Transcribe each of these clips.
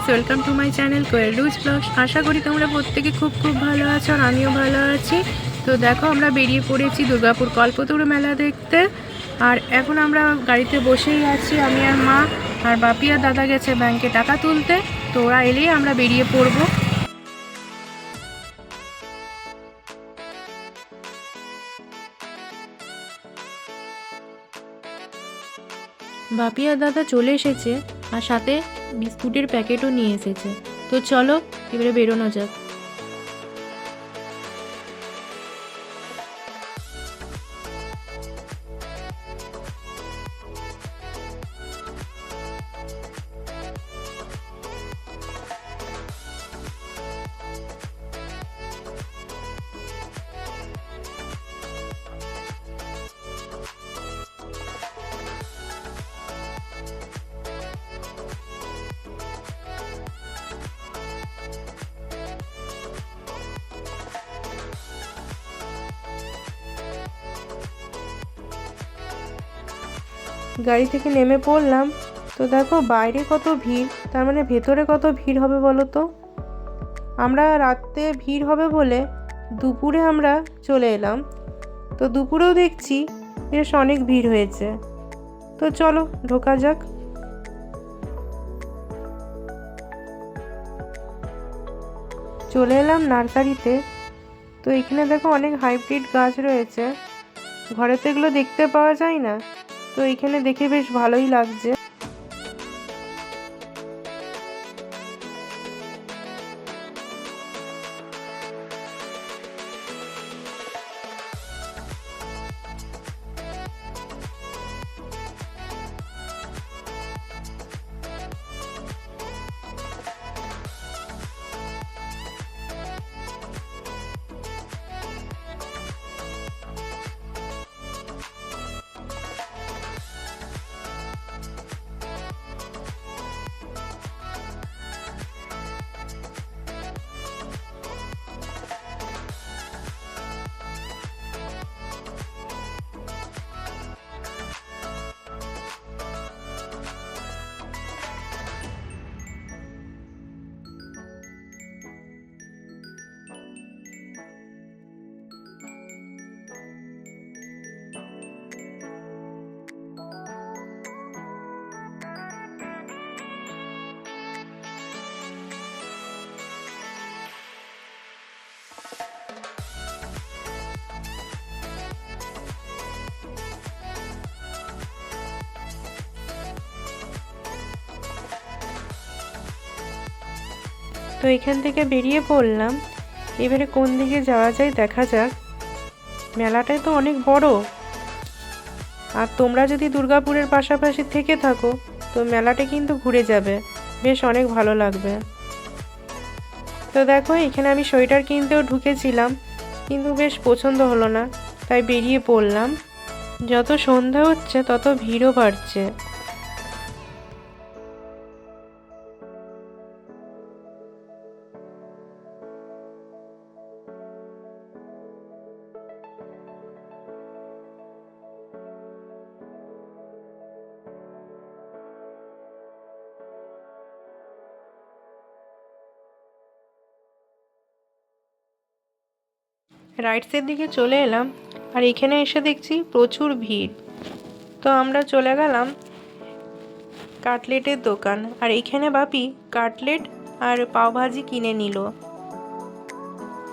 Welcome to my channel Koyel's vlogs. আশা করি তোমরা প্রত্যেকে খুব ভালো আছো আর আমিও ভালো আছি। তো দেখো আমরা বেরিয়ে পড়েছি দুর্গাপুর কল্পতরু মেলা দেখতে। আর এখন আমরা গাড়িতে বসেই আছি, আমি আর মা। আর বাপি আর দাদা গেছে ব্যাংকে টাকা তুলতে, তো ওরা এলেই আমরা বেরিয়ে পড়বো। বাপি আর দাদা চলে এসেছে আর সাথে বিস্কুটের প্যাকেটও নিয়ে এসেছে। তো চলো এবারে বেরোনো যাক। গাড়ি থেকে নেমে পড়লাম। তো দেখো বাইরে কত ভিড়, তার মানে ভেতরে কত ভিড় হবে বলো তো। আমরা রাতে ভিড় হবে বলে দুপুরে আমরা চলে এলাম। তো দুপুরেও দেখছি বেশ অনেক ভিড় হয়েছে। তো চলো ঢোকা যাক। চলে এলাম নার্সারিতে। তো এখানে দেখো অনেক হাইব্রিড গাছ রয়েছে, ঘরে তো এগুলো দেখতে পাওয়া যায় না। তো এখানে দেখে বেশ ভালোই লাগছে। তো এখান থেকে বেরিয়ে পড়লাম। এবারে কোন দিকে যাওয়া যায় দেখা যাক। মেলাটাই তো অনেক বড়, আর তোমরা যদি দুর্গাপুরের পাশাপাশি থেকে থাকো তো মেলাটা কিন্তু ঘুরে যাবে, বেশ অনেক ভালো লাগবে। তো দেখো এখানে আমি সোয়েটার কিনতেও ঢুকেছিলাম, কিন্তু বেশ পছন্দ হলো না, তাই বেরিয়ে পড়লাম। যত সন্ধ্যা হচ্ছে তত ভিড়ও বাড়ছে। রাইটসের দিকে চলে এলাম, আর এখানে এসে দেখছি প্রচুর ভিড়। তো আমরা চলে গেলাম কাটলেটের দোকান, আর এখানে বাপি কাটলেট আর পাওভাজি কিনে নিল।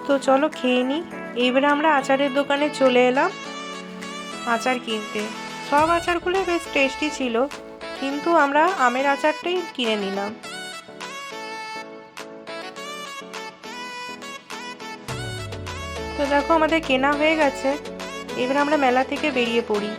তো চলো খেয়ে নিই। এবারে আমরা আচারের দোকানে চলে এলাম আচার কিনতে। সব আচারগুলো বেশ টেস্টি ছিল, কিন্তু আমরা আমের আচারটাই কিনে নিলাম। তো দেখো আমাদের কেনা হয়ে গেছে, এবার আমরা মেলা থেকে বেরিয়ে পড়ি।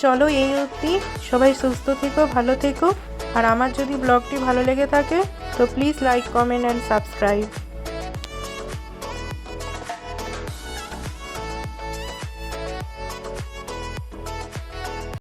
চলো এই অবধি, সবাই সুস্থ থেকো, ভালো থেকো। আর আমার যদি ব্লগটি ভালো লেগে থাকে তো please like, comment and subscribe.